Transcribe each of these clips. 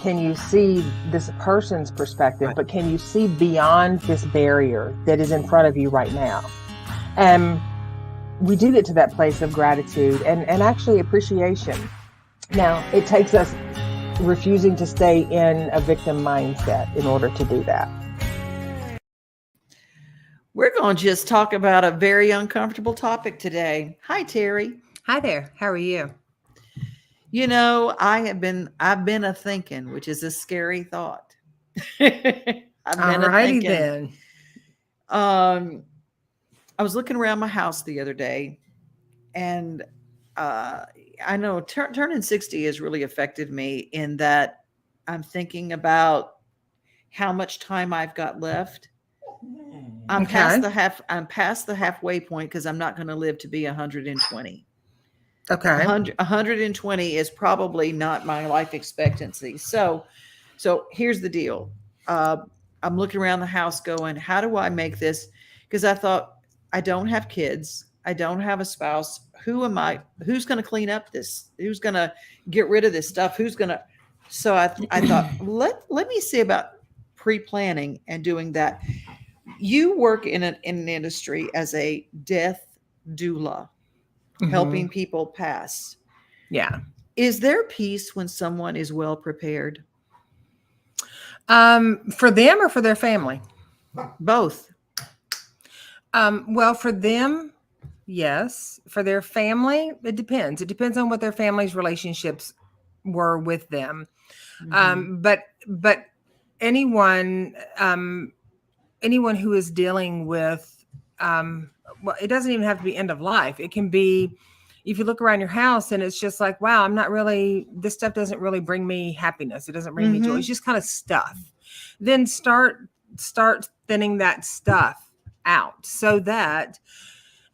can you see this person's perspective, Right. but can you see beyond this barrier that is in front of you right now? And we do get to that place of gratitude and actually appreciation. Now, it takes us refusing to stay in a victim mindset in order to do that. We're going to just talk about a very uncomfortable topic today. Hi, Teri. Hi there. How are you? You know, I've been a thinking, which is a scary thought. Alrighty then. I was looking around my house the other day, and I know turning 60 has really affected me in that I'm thinking about how much time I've got left. I'm past the halfway point because I'm not going to live to be 120. Okay. 120 is probably not my life expectancy. So here's the deal. I'm looking around the house going, how do I make this? Because I thought, I don't have kids. I don't have a spouse. Who am I? Who's going to clean up this? Who's going to get rid of this stuff? Who's going to? So I thought, let me see about pre-planning and doing that. You work in an industry as a death doula, helping people pass. Yeah. Is there peace when someone is well prepared? For them or for their family? Both. Well, for them, yes. For their family, it depends. It depends on what their family's relationships were with them. But anyone who is dealing with, well, it doesn't even have to be end of life. It can be, if you look around your house and it's just like, wow, this stuff doesn't really bring me happiness. It doesn't bring me joy. It's just kind of stuff. Then start thinning that stuff out so that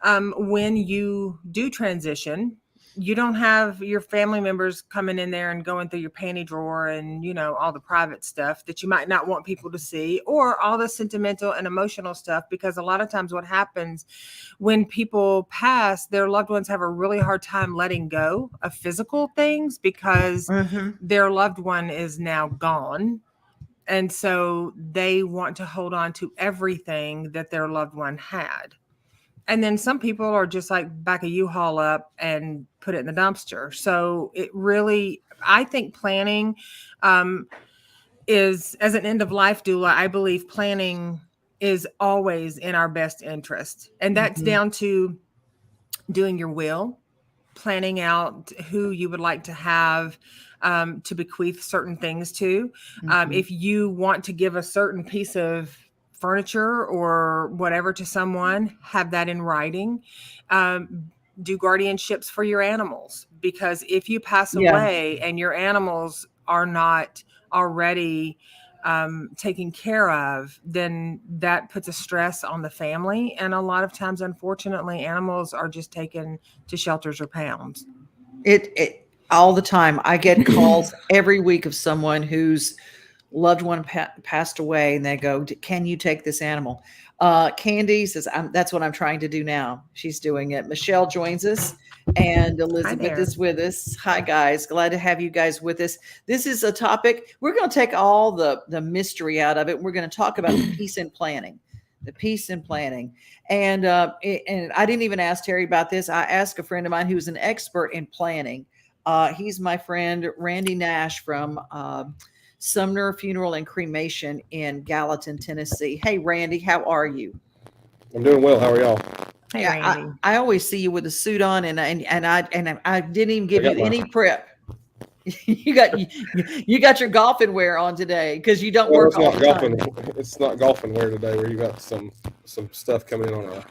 when you do transition, you don't have your family members coming in there and going through your panty drawer and, all the private stuff that you might not want people to see, or all the sentimental and emotional stuff. Because a lot of times what happens when people pass, their loved ones have a really hard time letting go of physical things because their loved one is now gone. And so they want to hold on to everything that their loved one had. And then some people are just like back a U-Haul up and put it in the dumpster. So it really, I think planning is, as an end of life doula, I believe planning is always in our best interest. And that's down to doing your will, planning out who you would like to have to bequeath certain things to. If you want to give a certain piece of furniture or whatever to someone, have that in writing. Do guardianships for your animals, because if you pass away and your animals are not already taken care of, then that puts a stress on the family. And a lot of times, unfortunately, animals are just taken to shelters or pounds. It all the time. I get calls every week of someone whose loved one passed away, and they go, "Can you take this animal?" Candy says, "That's what I'm trying to do now." She's doing it. Michelle joins us, and Elizabeth is with us. Hi, guys. Glad to have you guys with us. This is a topic. We're going to take all the mystery out of it. We're going to talk about the peace in planning. The peace in planning. And I didn't even ask Teri about this. I asked a friend of mine who's an expert in planning. He's my friend, Randy Nash from Sumner Funeral and Cremation in Gallatin, Tennessee. Hey, Randy, how are you? I'm doing well. How are y'all? Hey, Randy. I always see you with a suit on, and I didn't even give you any prep. You got your golfing wear on today because you don't work all the time. It's not golfing wear today. Where you got some stuff coming in on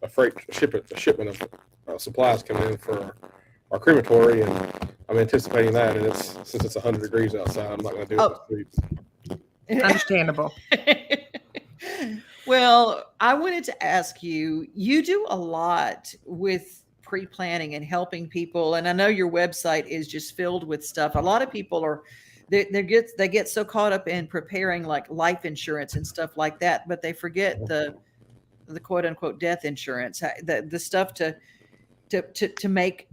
a shipment of supplies coming in for our crematory, and I'm anticipating that. And since it's 100 degrees outside, I'm not going to do it in the streets. Understandable. Well, I wanted to ask you. You do a lot with pre-planning and helping people, and I know your website is just filled with stuff. A lot of people they get so caught up in preparing like life insurance and stuff like that, but they forget the quote unquote death insurance, the stuff to make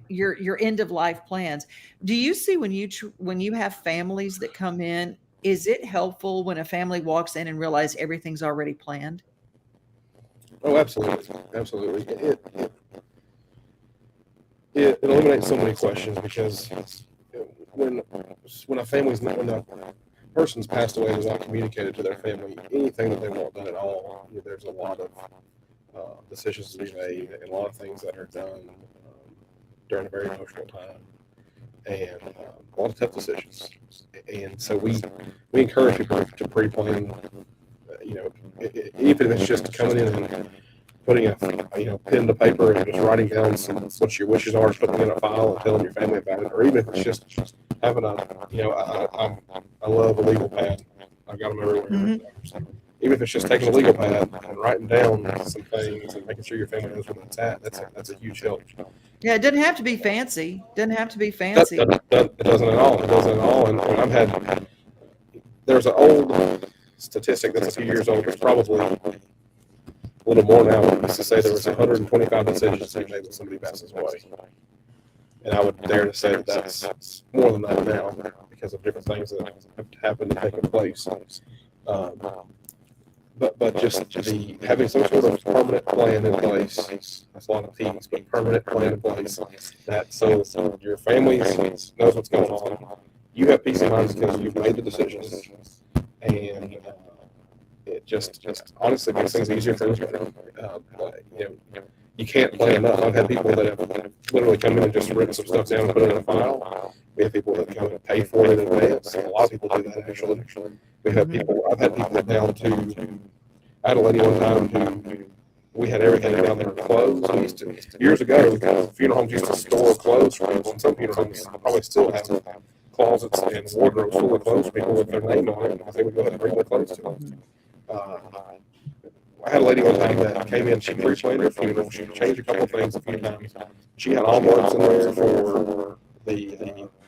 your end of life plans. Do you see when you have families that come in, is it helpful when a family walks in and realize everything's already planned? Oh, absolutely, absolutely. It eliminates so many questions because when a when a person's passed away without communicated to their family anything that they want done at all, there's a lot of decisions to be made and a lot of things that are done during a very emotional time, and a lot of tough decisions. And so we encourage people to pre-plan. Even if it's just coming in and putting a pen to paper and just writing down what your wishes are, putting in a file and telling your family about it, or even if it's just having I love a legal pad. I've got them everywhere. Mm-hmm. Even if it's just taking a legal pad and writing down some things and making sure your family knows where that's at, that's a huge help. Yeah, it doesn't have to be fancy. It doesn't at all. It doesn't at all. And there's an old statistic that's a few years old. It's probably a little more now. It used to say there was 125 decisions to be made when somebody passes away. And I would dare to say that that's more than that now because of different things that have happened and taken place. But just having some sort of permanent plan in place, that's a lot of T's, but permanent plan in place, that so your family knows what's going on. You have peace of mind because you've made the decisions, and it just honestly makes things easier for everybody. You can't plan enough. I've had people that have literally come in and just written some stuff down and put it in a file. We have people that come and pay for it in advance. A lot of people do that actually. I've had people down to, I had a lady one time who we had everything down there clothes. Years ago, funeral homes used to store clothes for people, and some funeral homes probably still have closets and wardrobes full of clothes for people with their name on it because they would go ahead and bring their clothes to them. I had a lady one time that came in, she pre-planned her funeral, she changed a couple of things a few times. She had envelopes in there for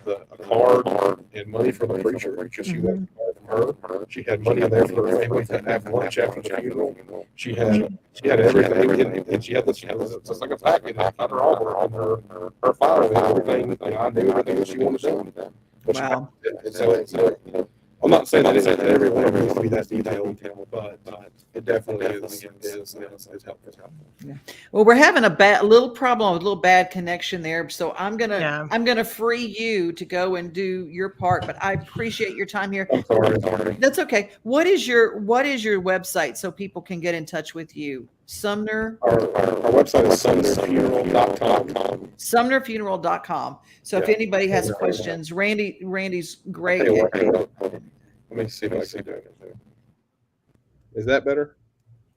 a card and money for the preacher. She wanted a card from her. She had money in there for her family to have lunch after the funeral. She had everything, and she had just like a packet on her envelope in her file and everything. I knew everything that she wanted done. Wow. So I'm not saying that every one of it needs to be that detailed, but it definitely is helpful. Yeah. Well, we're having a little problem with a little bad connection there, so I'm gonna free you to go and do your part. But I appreciate your time here. I'm sorry. That's okay. What is your website so people can get in touch with you? Sumner. Our website is sumnerfuneral.com. Sumnerfuneral.com. So if anybody has questions, Randy's great. Let me see if I can do it. Is that better?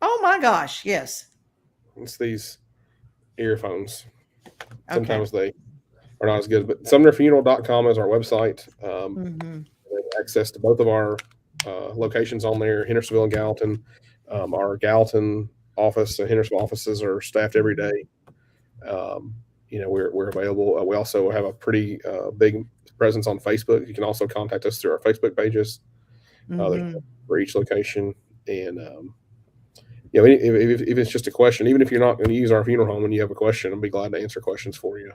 Oh my gosh, yes. It's these earphones. Sometimes they are not as good, but sumnerfuneral.com is our website. Access to both of our locations on there, Hendersonville and Gallatin. Our Gallatin office and Hendersonville offices are staffed every day. We're available. We also have a pretty big presence on Facebook. You can also contact us through our Facebook pages for each location. And if it's just a question, even if you're not going to use our funeral home and you have a question, I'll be glad to answer questions for you.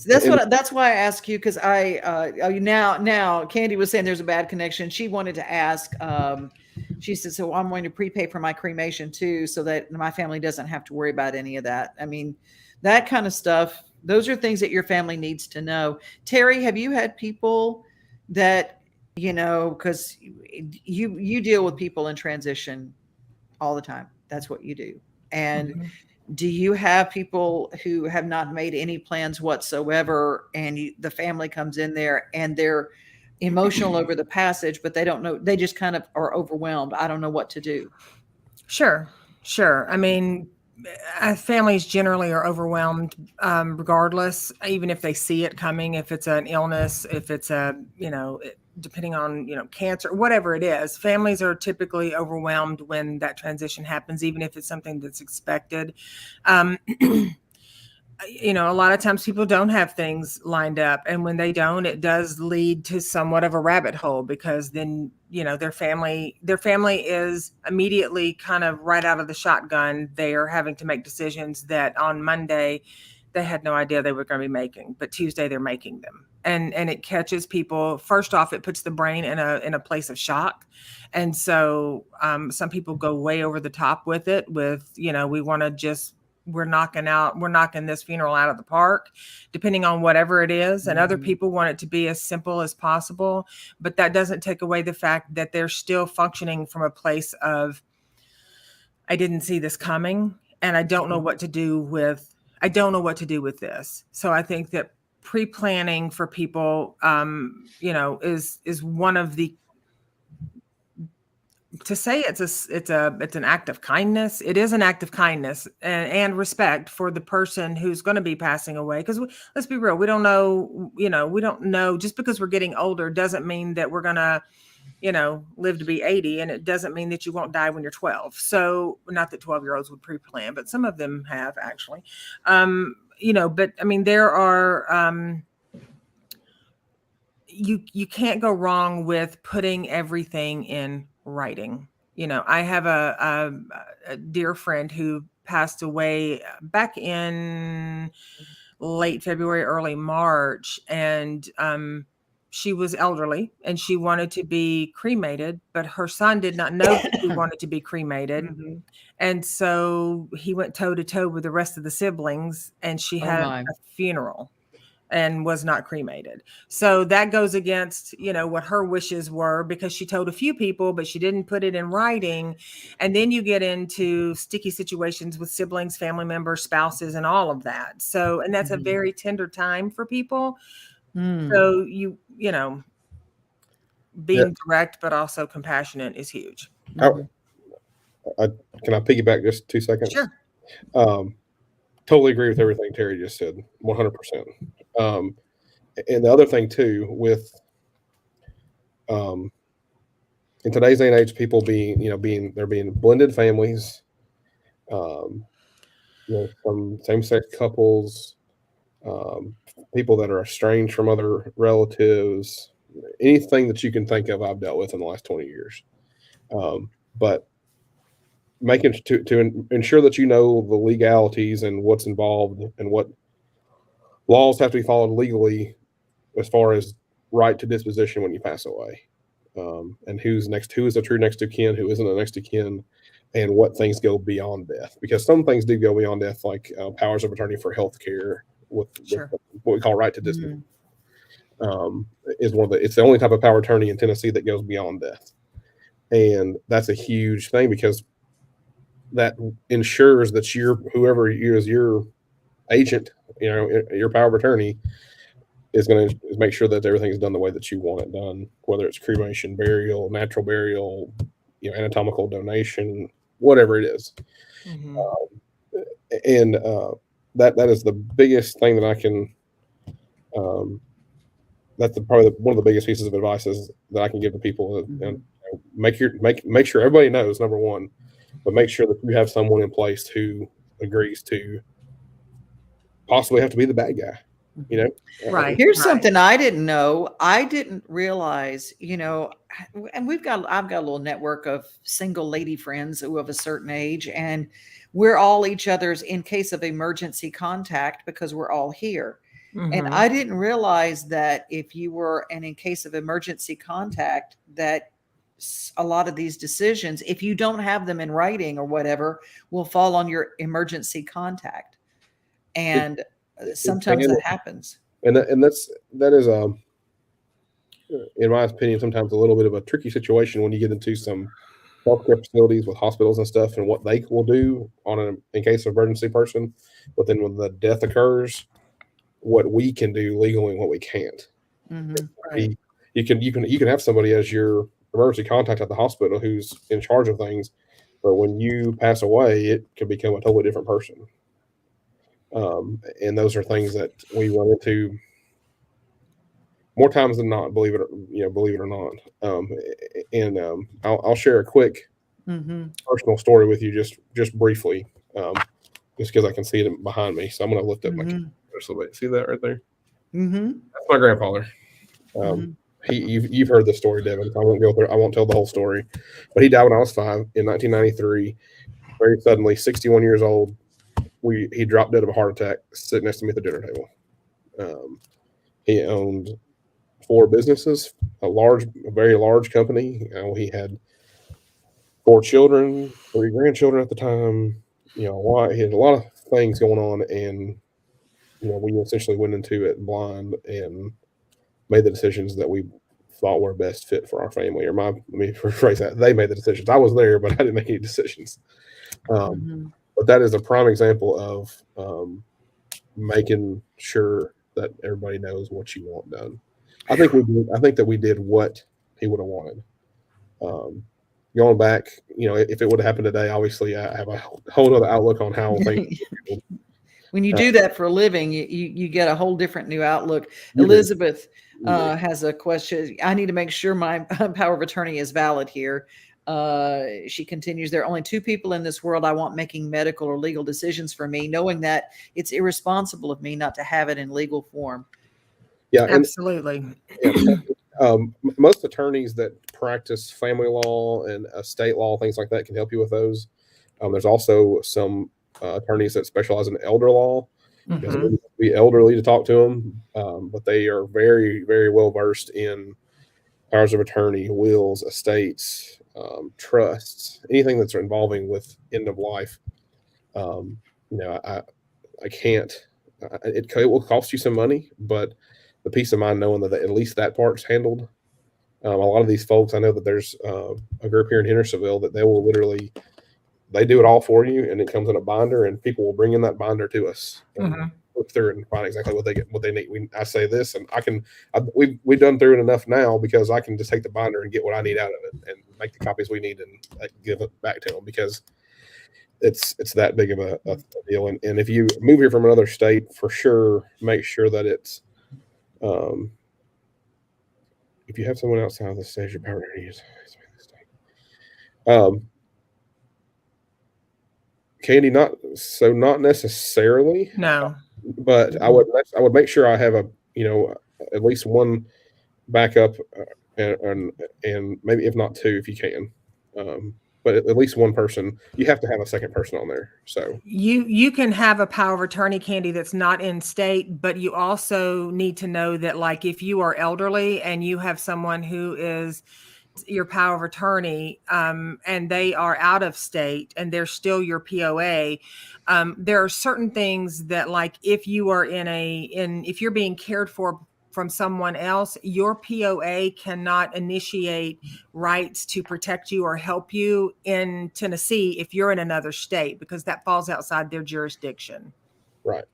That's why I ask you, because now Candy was saying there's a bad connection. She wanted to ask. She said, so I'm going to prepay for my cremation too, so that my family doesn't have to worry about any of that. I mean, that kind of stuff. Those are things that your family needs to know. Teri, have you had people that, because you deal with people in transition all the time. That's what you do. And do you have people who have not made any plans whatsoever, and the family comes in there and they're emotional over the passage, but they don't know, they just kind of are overwhelmed. I don't know what to do. Sure. I mean, families generally are overwhelmed regardless, even if they see it coming, if it's an illness, if it's depending on, cancer, whatever it is. Families are typically overwhelmed when that transition happens, even if it's something that's expected. A lot of times people don't have things lined up, and when they don't, it does lead to somewhat of a rabbit hole, because then, their family is immediately kind of right out of the shotgun. They are having to make decisions that on Monday they had no idea they were going to be making, but Tuesday they're making them. And it catches people. First off, it puts the brain in a place of shock. And so some people go way over the top with it with, we want to just, we're knocking this funeral out of the park, depending on whatever it is. And other people want it to be as simple as possible, but that doesn't take away the fact that they're still functioning from a place of, I didn't see this coming, and I don't know what to do with this. So I think that pre-planning for people, is one of the, to say it's an act of kindness. It is an act of kindness and respect for the person who's going to be passing away. Because let's be real, we don't know. Just because we're getting older doesn't mean that we're going to, live to be 80, and it doesn't mean that you won't die when you're 12. So not that 12-year-olds would pre-plan, but some of them have actually. But I mean, there are. You can't go wrong with putting everything in writing. I have a dear friend who passed away back in late February, early March, and she was elderly and she wanted to be cremated, but her son did not know that she wanted to be cremated. And so he went toe to toe with the rest of the siblings, and she had a funeral and was not cremated. So that goes against, what her wishes were, because she told a few people, but she didn't put it in writing. And then you get into sticky situations with siblings, family members, spouses, and all of that. So, and that's a very tender time for people. So being direct, but also compassionate is huge. Can I piggyback just 2 seconds? Sure. Totally agree with everything Teri just said, 100%. And the other thing too, with in today's day and age, people being blended families, some same-sex couples, people that are estranged from other relatives, anything that you can think of, I've dealt with in the last 20 years. But making to ensure that the legalities and what's involved and what laws have to be followed legally as far as right to disposition when you pass away, and who is a true next of kin, who isn't a next of kin, and what things go beyond death, because some things do go beyond death, like powers of attorney for health care with what we call right to disposition. Is it's the only type of power of attorney in Tennessee that goes beyond death, and that's a huge thing, because that ensures that whoever is your agent, your power of attorney, is going to make sure that everything is done the way that you want it done, whether it's cremation, burial, natural burial, anatomical donation, whatever it is. And that is the biggest thing that I can. That's probably one of the biggest pieces of advice that I can give to people. And make sure everybody knows, number one, but make sure that you have someone in place who agrees to possibly have to be the bad guy. Right. Here's something I didn't know. I didn't realize, and I've got a little network of single lady friends who of a certain age, and we're all each other's in case of emergency contact because we're all here. And I didn't realize that if you were in case of emergency contact, that a lot of these decisions, if you don't have them in writing or whatever, will fall on your emergency contact. And sometimes that happens. And that is in my opinion, sometimes a little bit of a tricky situation when you get into some healthcare facilities with hospitals and stuff, and what they will do in case of emergency person. But then when the death occurs, what we can do legally and what we can't. Right. You can have somebody as your emergency contact at the hospital who's in charge of things, but when you pass away, it can become a totally different person. And those are things that we run into more times than not, believe it or not. I'll share a quick personal story with you just briefly, just because I can see it behind me. So I'm going to lift up my camera just a little bit. See that right there? That's my grandfather. You've heard the story, Devon. I won't go through. I won't tell the whole story, but he died when I was 5 in 1993. Very suddenly, 61 years old. he dropped dead of a heart attack sitting next to me at the dinner table. He owned 4 businesses, a very large company. He had 4 children, 3 grandchildren at the time. He had a lot of things going on, and we essentially went into it blind and made the decisions that we thought were best fit for our family. Let me rephrase that. They made the decisions. I was there, but I didn't make any decisions. But that is a prime example of making sure that everybody knows what you want done. I think that we did what he would have wanted. Going back, if it would have happened today, obviously I have a whole other outlook on how things. When you do that for a living, you get a whole different new outlook. You do. Elizabeth has a question. I need to make sure my power of attorney is valid here. She continues, there are only 2 people in this world I want making medical or legal decisions for me, knowing that it's irresponsible of me not to have it in legal form. Yeah, absolutely. Most attorneys that practice family law and estate law, things like that, can help you with those. There's also some attorneys that specialize in elder law. Because it would be elderly to talk to them, but they are very, very well versed in powers of attorney, wills, estates, trusts, anything that's involving with end of life. I can't. It will cost you some money, but the peace of mind knowing that at least that part's handled. A lot of these folks, I know that there's a group here in Hendersonville that they will literally. They do it all for you, and it comes in a binder, and people will bring in that binder to us and look through it and find exactly what they need. I say this, and we've done through it enough now because I can just take the binder and get what I need out of it and make the copies we need and give it back to them because it's that big of a deal. And if you move here from another state, for sure, make sure that it's if you have someone outside of the state, your power to use Candy, not necessarily. No, but I would make sure I have at least one backup, and maybe if not 2, if you can. But at least one person. You have to have a second person on there. So you can have a power of attorney, Candy, that's not in state, but you also need to know that, like, if you are elderly and you have someone who is your power of attorney, and they are out of state and they're still your POA, there are certain things that, like, if you are if you're being cared for from someone else, your POA cannot initiate rights to protect you or help you in Tennessee if you're in another state, because that falls outside their jurisdiction. Right.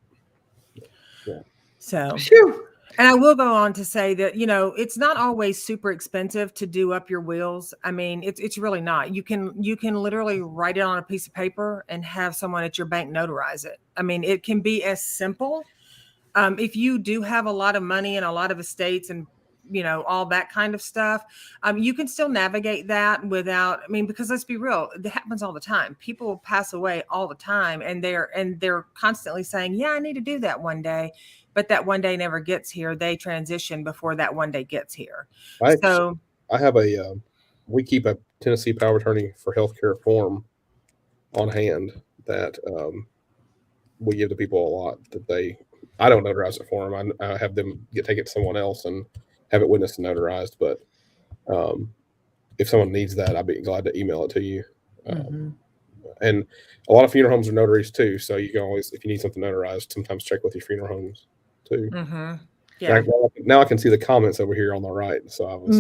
Yeah. So. Phew. And I will go on to say that, it's not always super expensive to do up your wills. I mean, it's really not. You can literally write it on a piece of paper and have someone at your bank notarize it. I mean, it can be as simple. If you do have a lot of money and a lot of estates and, all that kind of stuff, you can still navigate that without, because let's be real, it happens all the time. People pass away all the time, and they're constantly saying, yeah, I need to do that one day. But that one day never gets here. They transition before that one day gets here. I have we keep a Tennessee power of attorney for healthcare form on hand that we give to people a lot. I don't notarize it for them. I have them take it to someone else and have it witnessed and notarized. But if someone needs that, I'd be glad to email it to you. And a lot of funeral homes are notaries too. So you can always, if you need something notarized, sometimes check with your funeral homes too. Yeah. Now I can see the comments over here on the right. So I was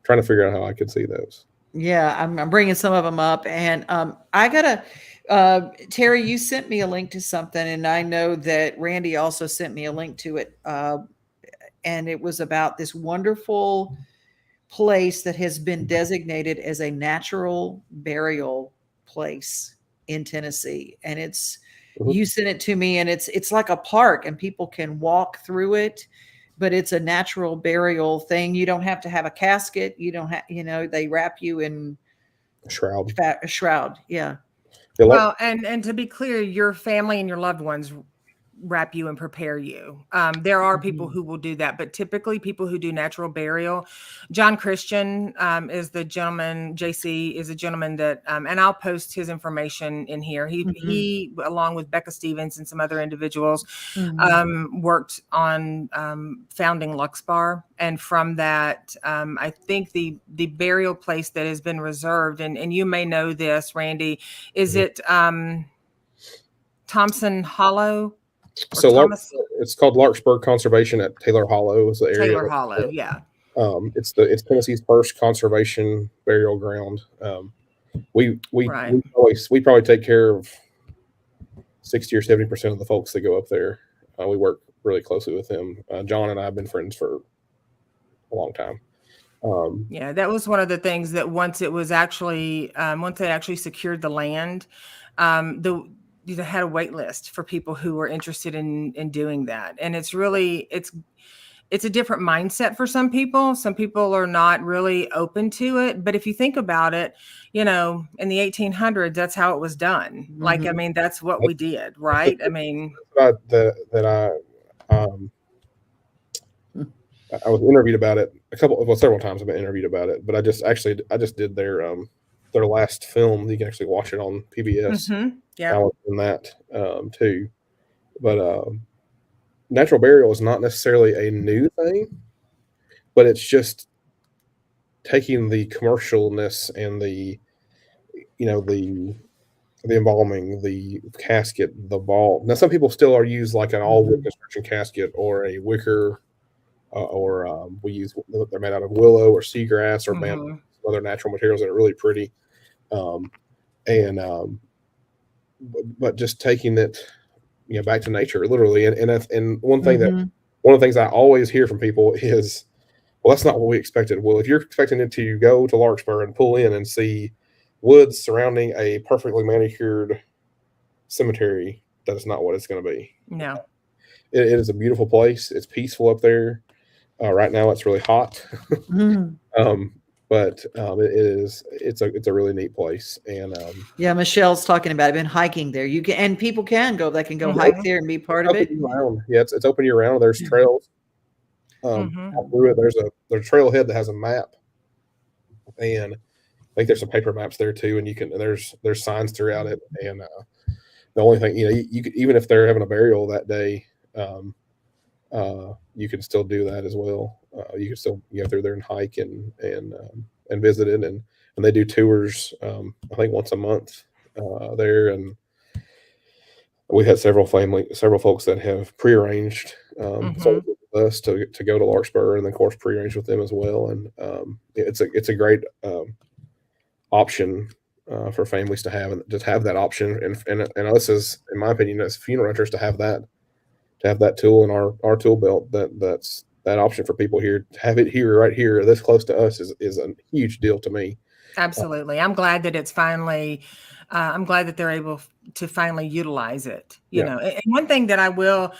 trying to figure out how I could see those. Yeah, I'm bringing some of them up, and I gotta. Teri, you sent me a link to something, and I know that Randy also sent me a link to it, and it was about this wonderful place that has been designated as a natural burial place in Tennessee, and it's. You sent it to me, and it's like a park, and people can walk through it, but it's a natural burial thing. You don't have to have a casket. You don't have, they wrap you in a shroud. A shroud, yeah. Well, and to be clear, your family and your loved ones wrap you and prepare you. There are people who will do that, but typically people who do natural burial. John Christian is the gentleman. JC is a gentleman that, and I'll post his information in here. He along with Becca Stevens and some other individuals, worked on founding Luxbar, and from that, I think the burial place that has been reserved, and you may know this, Randy, is it Thompson Hollow? So it's called Larkspur Conservation at Taylor Hollow is the area. Taylor Hollow, yeah. It's Tennessee's first conservation burial ground. We probably take care of 60 or 70% of the folks that go up there. We work really closely with them. John and I have been friends for a long time. Yeah, that was one of the things that once they actually secured the land, they had a wait list for people who were interested in doing that. And it's really, it's a different mindset for some people. Some people are not really open to it. But if you think about it, in the 1800s, that's how it was done. Like, I mean, that's what we did, right? I mean, I was interviewed about it several times. I've been interviewed about it, but I just did their last film. You can actually watch it on PBS. Yeah, I was in that too. But natural burial is not necessarily a new thing, but it's just taking the commercialness and the embalming, the casket, the vault. Now, some people still use like an all wood construction casket or a wicker, or they're made out of willow or seagrass or bamboo, other natural materials that are really pretty. But just taking it, back to nature, literally. And one of the things I always hear from people is, well, that's not what we expected. Well, if you're expecting it to go to Larkspur and pull in and see woods surrounding a perfectly manicured cemetery, that is not what it's going to be. No, it is a beautiful place. It's peaceful up there. Right now, it's really hot. But it's a really neat place. And Michelle's talking about it. Been hiking there. People can go. They can go hike there and be part of it. Yeah, it's open year round. There's trails out through it. There's a trailhead that has a map, and I think there's some paper maps there too. And there's signs throughout it. And the only thing, you could, even if they're having a burial that day, you can still do that as well. You can still go through there and hike and visit it, and they do tours. I think once a month there, and we've had several folks that have prearranged with us to go to Larkspur, and then of course prearranged with them as well. And it's a great option for families to have, and just have that option. And us, as in my opinion, as funeral renters, to have that tool in our tool belt, that's that option for people here. To have it here, right here, this close to us is a huge deal to me. Absolutely. I'm glad that it's finally, I'm glad that they're able to finally utilize it, and one thing that I will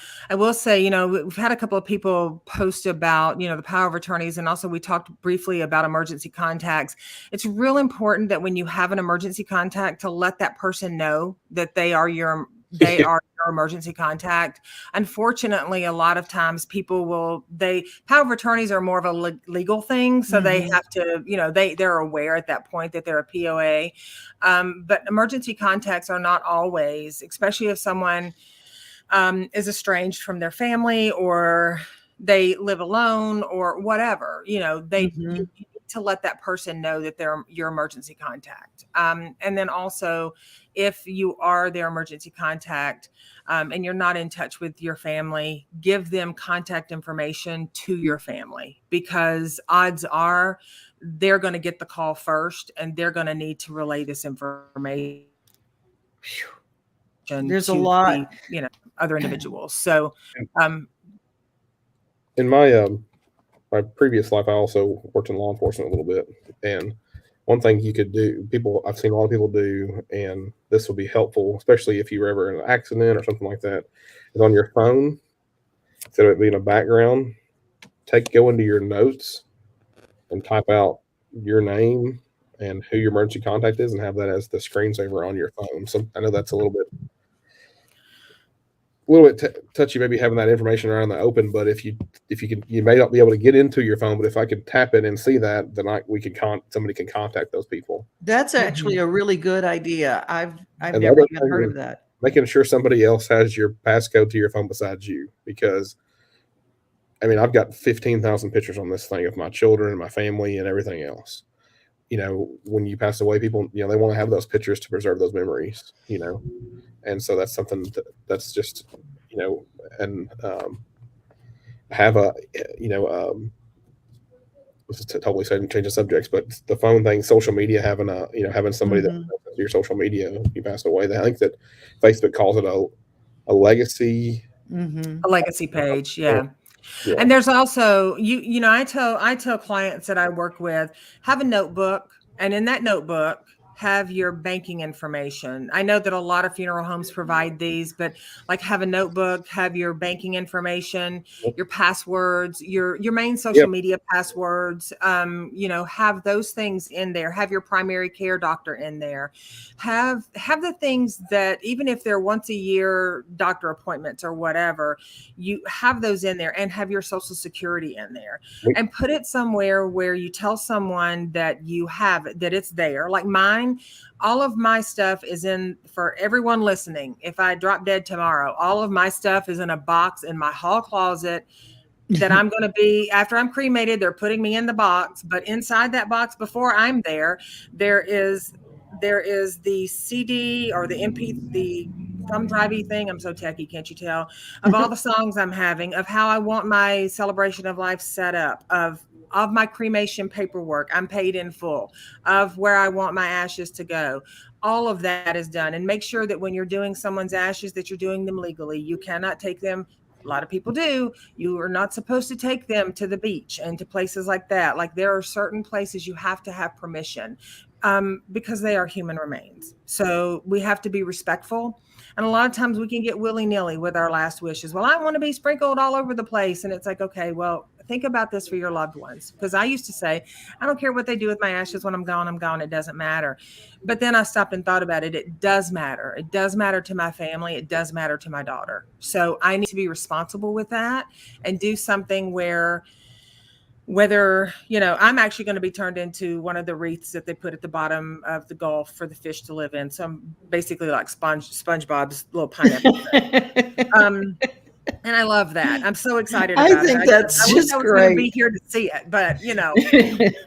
say, we've had a couple of people post about, the power of attorneys. And also we talked briefly about emergency contacts. It's real important that when you have an emergency contact, to let that person know that they are your emergency contact. Unfortunately, a lot of times people power of attorneys are more of a legal thing. So they have to, they're aware at that point that they're a POA. But emergency contacts are not always, especially if someone is estranged from their family, or they live alone, or whatever, you need to let that person know that they're your emergency contact. And then also, if you are their emergency contact, and you're not in touch with your family, give them contact information to your family, because odds are they're going to get the call first, and they're going to need to relay this information. There's a lot, other individuals. So, in my previous life, I also worked in law enforcement a little bit, and one thing you could do, I've seen a lot of people do, and this will be helpful, especially if you were ever in an accident or something like that, is on your phone, instead of it being a background, go into your notes and type out your name and who your emergency contact is, and have that as the screensaver on your phone. So I know that's a little bit little bit touchy, maybe having that information around the open. But if you can, you may not be able to get into your phone. But if I could tap it and see that, then somebody can contact those people. That's actually a really good idea. I've And never even heard of that. Making sure somebody else has your passcode to your phone besides you, because I mean, I've got 15,000 pictures on this thing of my children and my family and everything else. You know, when you pass away, people, you know, they want to have those pictures to preserve those memories, you know. And so that's something that's just, you know, and have a, you know, this is totally changing subjects, but the phone thing, social media, having somebody that your social media, if you pass away. I think that Facebook calls it a legacy. A legacy page. Yeah. And there's also, you know, I tell clients that I work with, have a notebook, and in that notebook, have your banking information. I know that a lot of funeral homes provide these, but like have a notebook, have your banking information, your passwords, your main social media passwords, you know, have those things in there, have your primary care doctor in there, have the things that even if they're once a year doctor appointments or whatever, you have those in there, and have your social security in there, and put it somewhere where you tell someone that you have it, that it's there. Like mine, all of my stuff is in, for everyone listening, if I drop dead tomorrow, all of my stuff is in a box in my hall closet that I'm going to be, after I'm cremated, they're putting me in the box, but inside that box before I'm there is the CD or the the thumb drivey thing. I'm so techie, can't you tell? Of all the songs I'm having, of how I want my celebration of life set up, of my cremation paperwork, I'm paid in full, of where I want my ashes to go. All of that is done. And make sure that when you're doing someone's ashes, that you're doing them legally. You cannot take them. A lot of people do. You are not supposed to take them to the beach and to places like that. Like there are certain places you have to have permission, because they are human remains. So we have to be respectful. And a lot of times we can get willy-nilly with our last wishes. Well, I want to be sprinkled all over the place. And it's like, okay, well, think about this for your loved ones. Because I used to say, I don't care what they do with my ashes when I'm gone, it doesn't matter. But then I stopped and thought about it. It does matter. It does matter to my family. It does matter to my daughter. So I need to be responsible with that and do something where, whether, you know, I'm actually going to be turned into one of the wreaths that they put at the bottom of the Gulf for the fish to live in. So I'm basically like SpongeBob's little pineapple. And I love that. I'm so excited about it. I think that's I just wish I was great. going to be here to see it, but you know,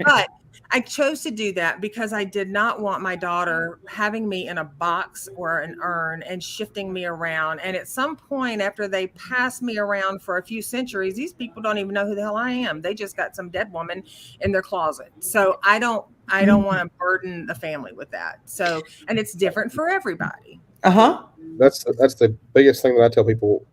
but I chose to do that because I did not want my daughter having me in a box or an urn and shifting me around. And at some point after they pass me around for a few centuries, these people don't even know who the hell I am. They just got some dead woman in their closet. So I don't want to burden the family with that. So, and it's different for everybody. That's the biggest thing that I tell people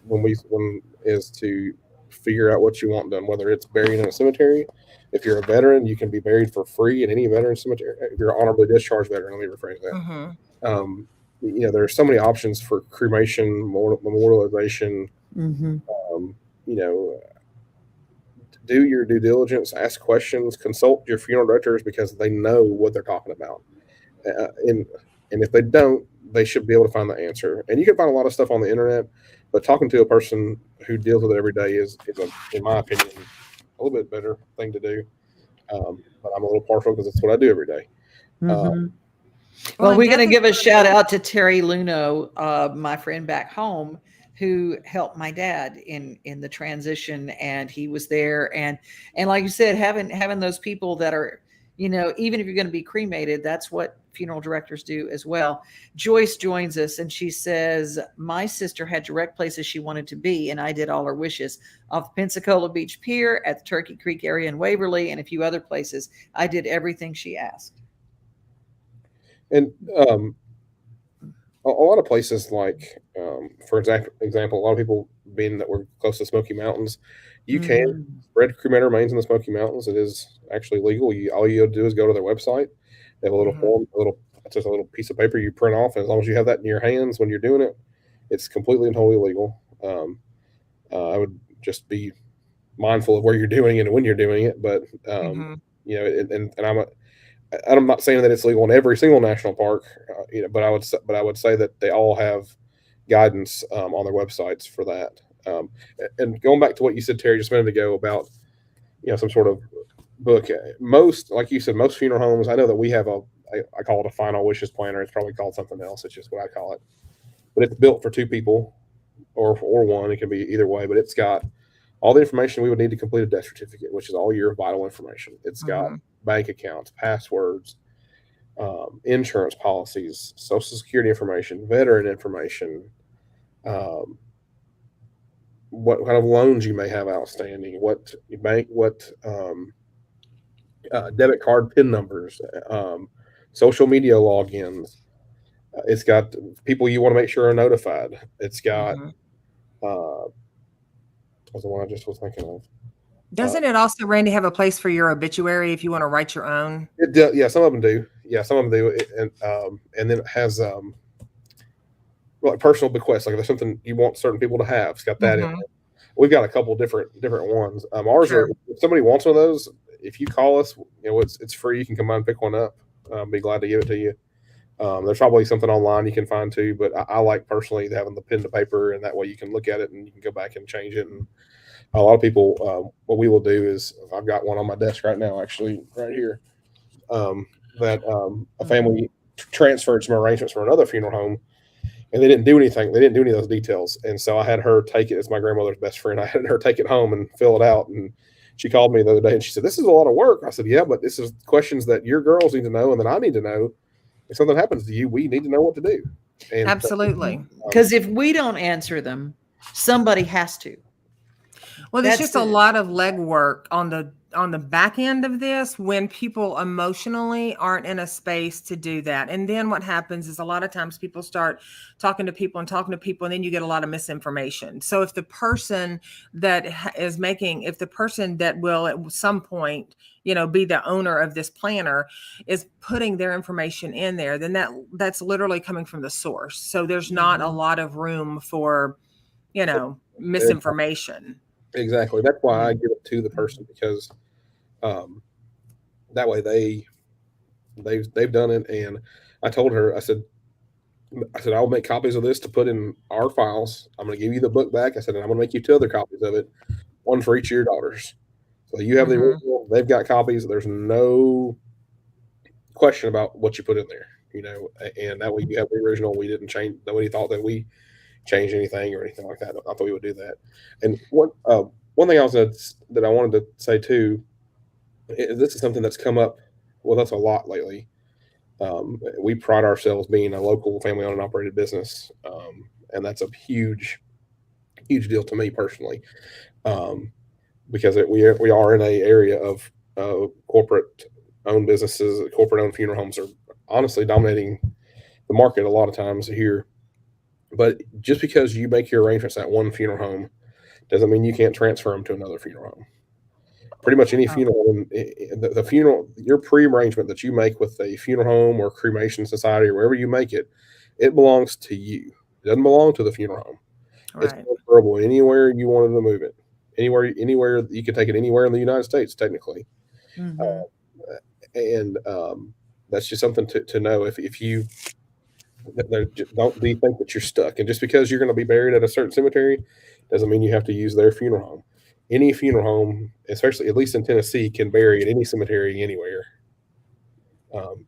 when is to figure out what you want done, whether it's buried in a cemetery. If you're a veteran, you can be buried for free in any veteran cemetery. If you're an honorably discharged veteran, let me rephrase that. You know, there are so many options for cremation, memorialization. You know, do your due diligence, ask questions, consult your funeral directors because they know what they're talking about. And if they don't, they should be able to find the answer. And you can find a lot of stuff on the internet, but talking to a person who deals with it every day is in my opinion, a little bit better thing to do. But I'm a little partial because it's what I do every day. Well, we're going to give a shout out to Terry Luno, my friend back home, who helped my dad in the transition, and he was there. And like you said, having those people that are, you know, even if you're going to be cremated, that's what funeral directors do as well. Joyce joins us and she says, my sister had direct places she wanted to be, and I did all her wishes. Off Pensacola Beach Pier, at the Turkey Creek area in Waverly, and a few other places. I did everything she asked. And a lot of places, like, for example, a lot of people being that we're close to Smoky Mountains, you can spread cremated remains in the Smoky Mountains. It is actually legal. All you have to do is go to their website. They have a little form, it's just a little piece of paper you print off. And as long as you have that in your hands when you're doing it, it's completely and totally legal. I would just be mindful of where you're doing it and when you're doing it. But, you know, and I'm not saying that it's legal in every single national park, you know, but I would say that they all have guidance on their websites for that. And going back to what you said, Terry, just a minute ago about some sort of book. Most, like you said, most funeral homes. I know that we have I call it a final wishes planner. It's probably called something else. It's just what I call it. But it's built for two people or one. It can be either way. But it's got all the information we would need to complete a death certificate, which is all your vital information. It's got bank accounts, passwords, insurance policies, social security information, veteran information, what kind of loans you may have outstanding, what debit card PIN numbers, social media logins. It's got people you want to make sure are notified. It's got was the one I just was thinking of. Doesn't it also, Randy, have a place for your obituary if you want to write your own? It does, yeah, some of them do. Yeah, some of them do. And then it has like personal bequests. Like if there's something you want certain people to have, it's got that in there. We've got a couple different ones. Ours are, if somebody wants one of those, if you call us, it's free. You can come by and pick one up. Be glad to give it to you. There's probably something online you can find too, but I like personally having the pen to paper, and that way you can look at it and you can go back and change it. And a lot of people, what we will do is, I've got one on my desk right now, actually right here, that a family transferred some arrangements from another funeral home, and they didn't do anything. They didn't do any of those details. And so I had her take it. It's my grandmother's best friend. I had her take it home and fill it out. And she called me the other day and she said, "This is a lot of work." I said, "Yeah, but this is questions that your girls need to know and that I need to know. If something happens to you, we need to know what to do." And absolutely. Because if we don't answer them, somebody has to. Well, there's just a lot of legwork on the back end of this when people emotionally aren't in a space to do that. And then what happens is a lot of times people start talking to people, and then you get a lot of misinformation. So if the person that will at some point, be the owner of this planner is putting their information in there, then that's literally coming from the source. So there's not a lot of room for, misinformation. Exactly. That's why I give it to the person, because that way they've done it. And I told her, I said, I'll make copies of this to put in our files. I'm going to give you the book back. I said, and I'm going to make you 2 other copies of it, one for each of your daughters. So you have the original, they've got copies. There's no question about what you put in there, and that way you have the original. We didn't change. Nobody thought that we changed anything or anything like that. I thought we would do that. And one thing that I wanted to say too, this is something that's come up with us a lot lately. We pride ourselves being a local family-owned and operated business, and that's a huge deal to me personally, because we are in an area of corporate-owned businesses. Corporate-owned funeral homes are honestly dominating the market a lot of times here. But just because you make your arrangements at one funeral home doesn't mean you can't transfer them to another funeral home. Pretty much any funeral home, the funeral, your pre-arrangement that you make with a funeral home or cremation society or wherever you make it, it belongs to you. It doesn't belong to the funeral home. Right. It's transferable anywhere you wanted to move it. Anywhere you can take it anywhere in the United States, technically. And that's just something to know. If you don't think that you're stuck, and just because you're going to be buried at a certain cemetery doesn't mean you have to use their funeral home. Any funeral home, especially at least in Tennessee, can bury at any cemetery anywhere.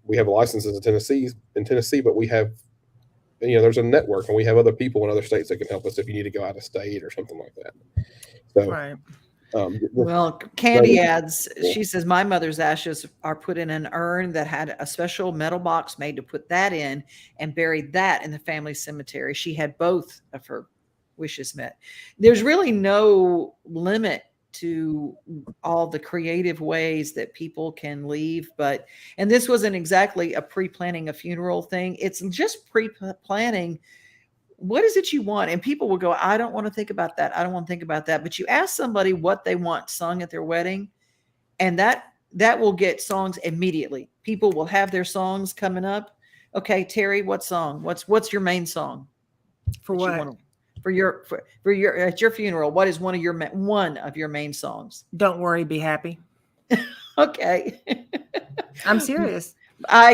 We have licenses in Tennessee, but we have, there's a network, and we have other people in other states that can help us if you need to go out of state or something like that. So, right. Well, Candy adds, she says, my mother's ashes are put in an urn that had a special metal box made to put that in, and buried that in the family cemetery. She had both of her wishes met. There's really no limit to all the creative ways that people can leave, and this wasn't exactly a pre-planning a funeral thing. It's just pre-planning. What is it you want? And people will go, I don't want to think about that. I don't want to think about that. But you ask somebody what they want sung at their wedding, and that will get songs immediately. People will have their songs coming up. Okay, Terry, what song? What's your main song? For what? For your at your funeral, what is one of your main songs? Don't worry, be happy. Okay. I'm serious. I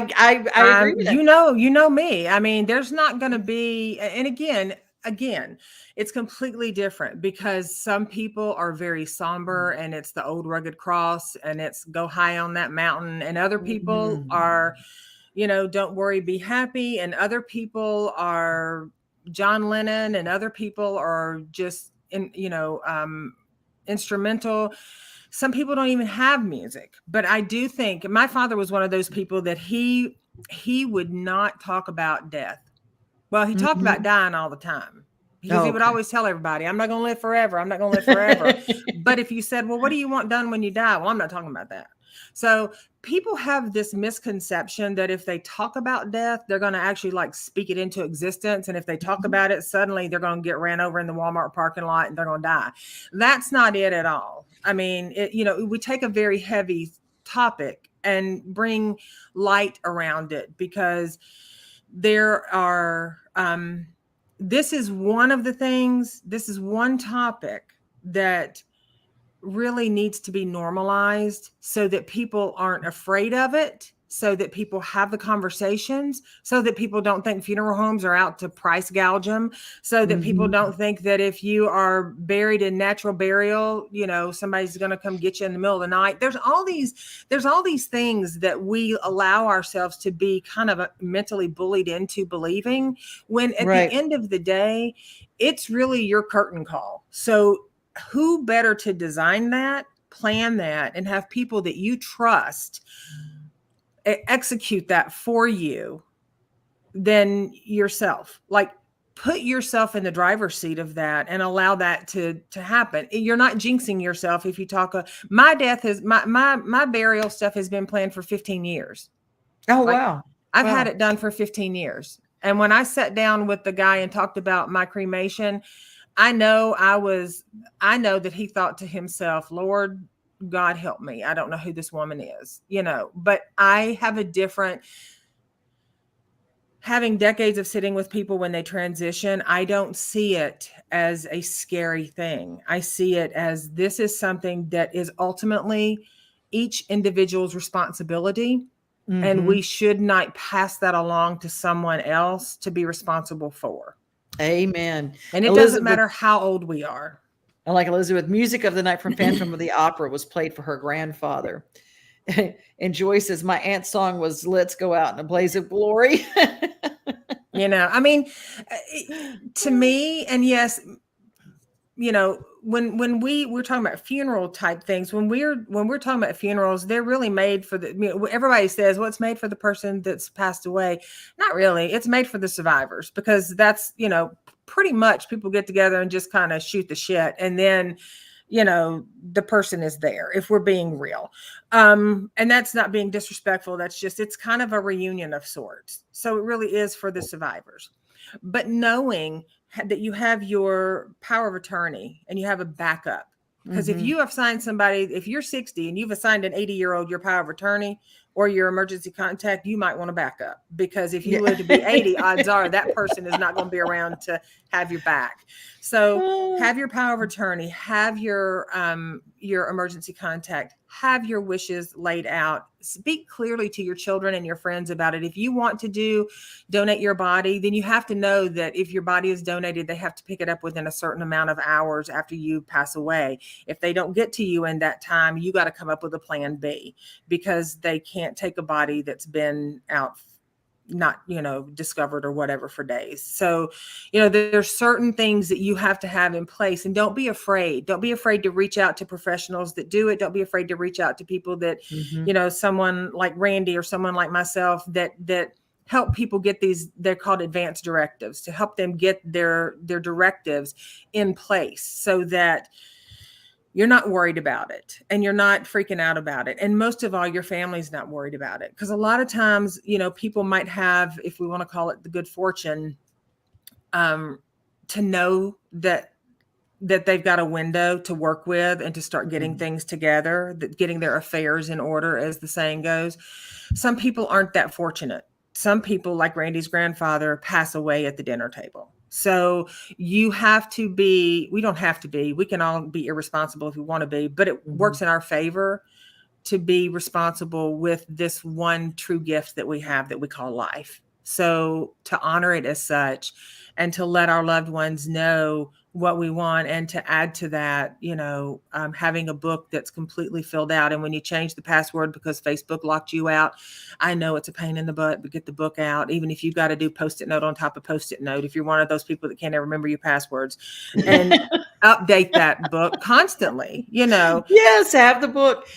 agree with that. You know me. I mean, there's not going to be, and again, again, it's completely different because some people are very somber and it's the old rugged cross and it's go high on that mountain. And other people are, don't worry, be happy. And other people are John Lennon, and other people are just instrumental. Some people don't even have music, but I do think my father was one of those people that he would not talk about death. Well, he talked about dying all the time because he would always tell everybody, I'm not going to live forever. I'm not going to live forever. But if you said, well, what do you want done when you die? Well, I'm not talking about that. So people have this misconception that if they talk about death, they're going to actually like speak it into existence. And if they talk about it, suddenly they're going to get ran over in the Walmart parking lot and they're going to die. That's not it at all. I mean, we take a very heavy topic and bring light around it because there are, this is one topic that really needs to be normalized so that people aren't afraid of it, so that people have the conversations, so that people don't think funeral homes are out to price gouge them, so that people don't think that if you are buried in natural burial, somebody's going to come get you in the middle of the night. There's all these things that we allow ourselves to be kind of mentally bullied into believing, when at the end of the day, it's really your curtain call. So who better to design that, plan that, and have people that you trust execute that for you than yourself? Like, put yourself in the driver's seat of that and allow that to happen. You're not jinxing yourself if you talk. My death is my burial stuff has been planned for 15 years. Oh, wow. I've had it done for 15 years. And when I sat down with the guy and talked about my cremation, I know that he thought to himself, Lord God, help me. I don't know who this woman is, but I have having decades of sitting with people when they transition, I don't see it as a scary thing. I see it as this is something that is ultimately each individual's responsibility. And we should not pass that along to someone else to be responsible for. Amen. And it doesn't matter how old we are. And like Elizabeth, music of the night from Phantom of the Opera was played for her grandfather. And Joy says, my aunt's song was Let's Go Out in a Blaze of Glory. I mean, to me, and yes, when we're talking about funeral type things, when we're talking about funerals, they're really made for everybody says, well, it's made for the person that's passed away. Not really. It's made for the survivors, because that's, pretty much people get together and just kind of shoot the shit. And then, the person is there, if we're being real. And that's not being disrespectful. That's just, it's kind of a reunion of sorts. So it really is for the survivors. But knowing that you have your power of attorney and you have a backup, because if you have signed somebody, if you're 60 and you've assigned an 80-year-old your power of attorney or your emergency contact, you might want to back up, because if you live to be 80, odds are that person is not going to be around to have your back. So have your power of attorney, have your emergency contact, have your wishes laid out, speak clearly to your children and your friends about it. If you want to donate your body, then you have to know that if your body is donated, they have to pick it up within a certain amount of hours after you pass away. If they don't get to you in that time, you got to come up with a plan B, because they can't take a body that's been out, not, discovered or whatever for days. So, there's certain things that you have to have in place, and don't be afraid. Don't be afraid to reach out to professionals that do it. Don't be afraid to reach out to people that, someone like Randy or someone like myself that help people get these, they're called advanced directives, to help them get their directives in place so that you're not worried about it and you're not freaking out about it. And most of all, your family's not worried about it. Because a lot of times, people might have, if we want to call it the good fortune, to know that they've got a window to work with and to start getting things together, getting their affairs in order, as the saying goes. Some people aren't that fortunate. Some people, like Randy's grandfather, pass away at the dinner table. So you have to be, we don't have to be, we can all be irresponsible if we want to be, but it works in our favor to be responsible with this one true gift that we have that we call life. So to honor it as such and to let our loved ones know what we want, and to add to that, having a book that's completely filled out. And when you change the password because Facebook locked you out, I know it's a pain in the butt, but get the book out. Even if you've got to do Post-it note on top of Post-it note, if you're one of those people that can't ever remember your passwords, and update that book constantly, Yes, have the book.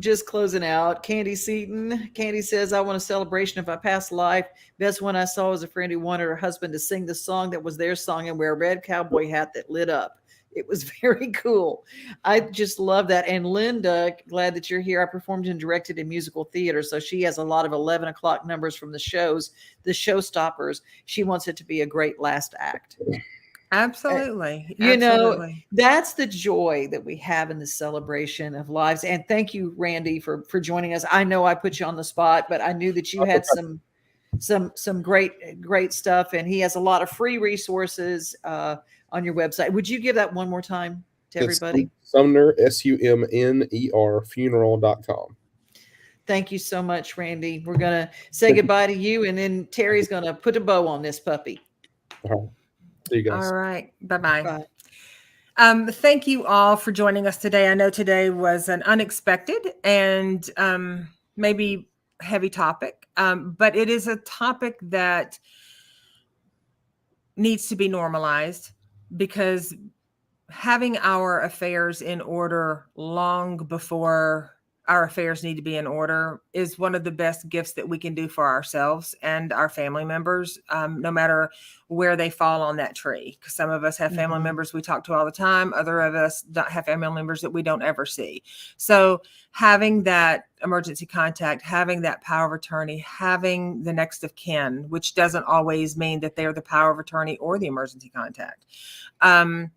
Just closing out. Candy Seaton. Candy says, I want a celebration of my past life. Best one I saw was a friend who wanted her husband to sing the song that was their song and wear a red cowboy hat that lit up. It was very cool. I just love that. And Linda, glad that you're here. I performed and directed in musical theater, so she has a lot of 11 o'clock numbers from the shows, the showstoppers. She wants it to be a great last act. Absolutely. That's the joy that we have in the celebration of lives. And thank you, Randy, for joining us. I know I put you on the spot, but I knew that you had some great stuff, and he has a lot of free resources on your website. Would you give that one more time to everybody? Sumner, SUMNER funeral.com. Thank you so much, Randy. We're going to say goodbye to you, and then Terry's going to put a bow on this puppy. See you guys. All right. Bye-bye. Bye. Thank you all for joining us today. I know today was an unexpected and maybe heavy topic, but it is a topic that needs to be normalized, because having our affairs in order long before our affairs need to be in order is one of the best gifts that we can do for ourselves and our family members, no matter where they fall on that tree. Because some of us have family members we talk to all the time. Other of us don't have family members that we don't ever see. So having that emergency contact, having that power of attorney, having the next of kin, which doesn't always mean that they're the power of attorney or the emergency contact. And,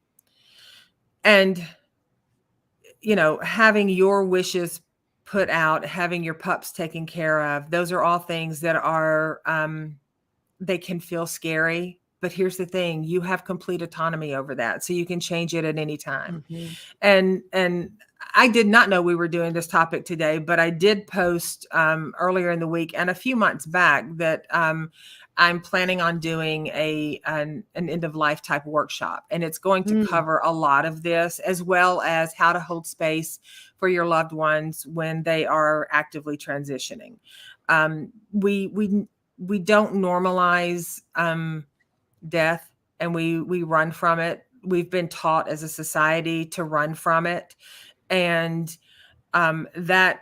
having your wishes put out, having your pups taken care of, those are all things that are, they can feel scary, but here's the thing, you have complete autonomy over that. So you can change it at any time. And I did not know we were doing this topic today, but I did post earlier in the week and a few months back that I'm planning on doing an end of life type workshop, and it's going to cover a lot of this, as well as how to hold space for your loved ones when they are actively transitioning. We don't normalize death, and we run from it. We've been taught as a society to run from it, and that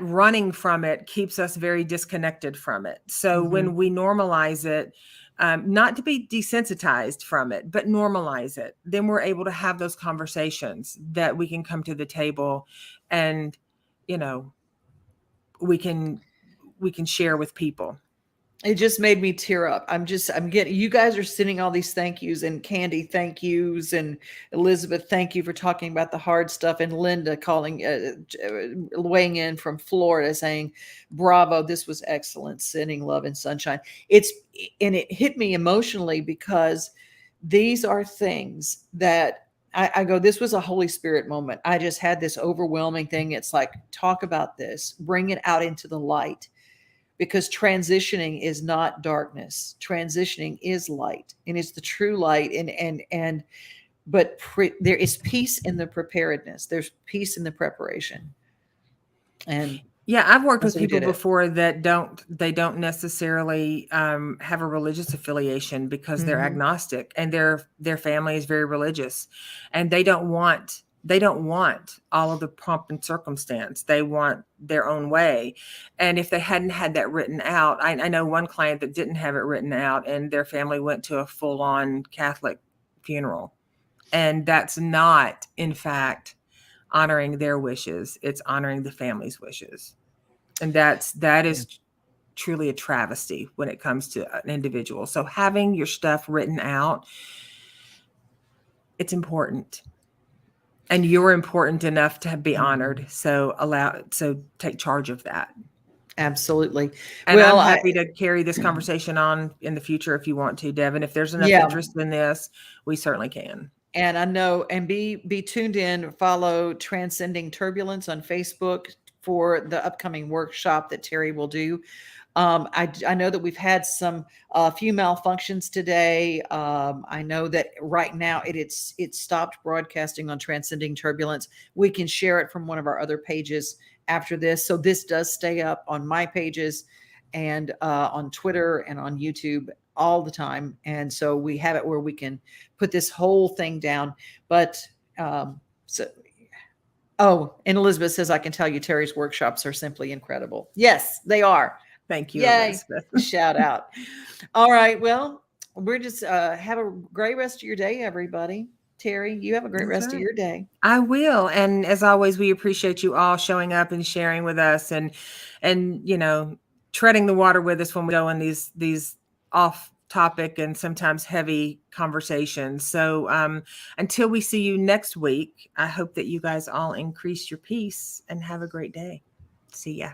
running from it keeps us very disconnected from it. So when we normalize it, not to be desensitized from it, but normalize it, then we're able to have those conversations that we can come to the table and, we can share with people. It just made me tear up. I'm getting, you guys are sending all these thank yous, and Candy, thank yous, and Elizabeth, thank you for talking about the hard stuff, and Linda weighing in from Florida saying, bravo, this was excellent, sending love and sunshine. And it hit me emotionally, because these are things that I go, this was a Holy Spirit moment. I just had this overwhelming thing. It's like, talk about this, bring it out into the light. Because transitioning is not darkness. Transitioning is light, and it's the true light. But there is peace in the preparedness. There's peace in the preparation. And yeah, I've worked with people before that don't necessarily have a religious affiliation, because they're agnostic, and their family is very religious, and they don't want all of the pomp and circumstance. They want their own way. And if they hadn't had that written out, I know one client that didn't have it written out, and their family went to a full-on Catholic funeral. And that's not, in fact, honoring their wishes. It's honoring the family's wishes. And that is truly a travesty when it comes to an individual. So having your stuff written out, it's important. And you're important enough to be honored. So take charge of that. Absolutely. And I'm happy to carry this conversation on in the future if you want to, Devon. If there's enough interest in this, we certainly can. And I know, and be tuned in, follow Transcending Turbulence on Facebook, for the upcoming workshop that Teri will do. I know that we've had some few malfunctions today. I know that right now it stopped broadcasting on Transcending Turbulence. We can share it from one of our other pages after this. So this does stay up on my pages and on Twitter and on YouTube all the time. And so we have it where we can put this whole thing down. But and Elizabeth says, I can tell you Teri's workshops are simply incredible. Yes, they are. Thank you, Yay. Elizabeth. Shout out. All right. Well, we're just have a great rest of your day, everybody. Teri, you have a great rest of your day. I will. And as always, we appreciate you all showing up and sharing with us and treading the water with us when we go in these off topic and sometimes heavy conversations. So until we see you next week, I hope that you guys all increase your peace and have a great day. See ya.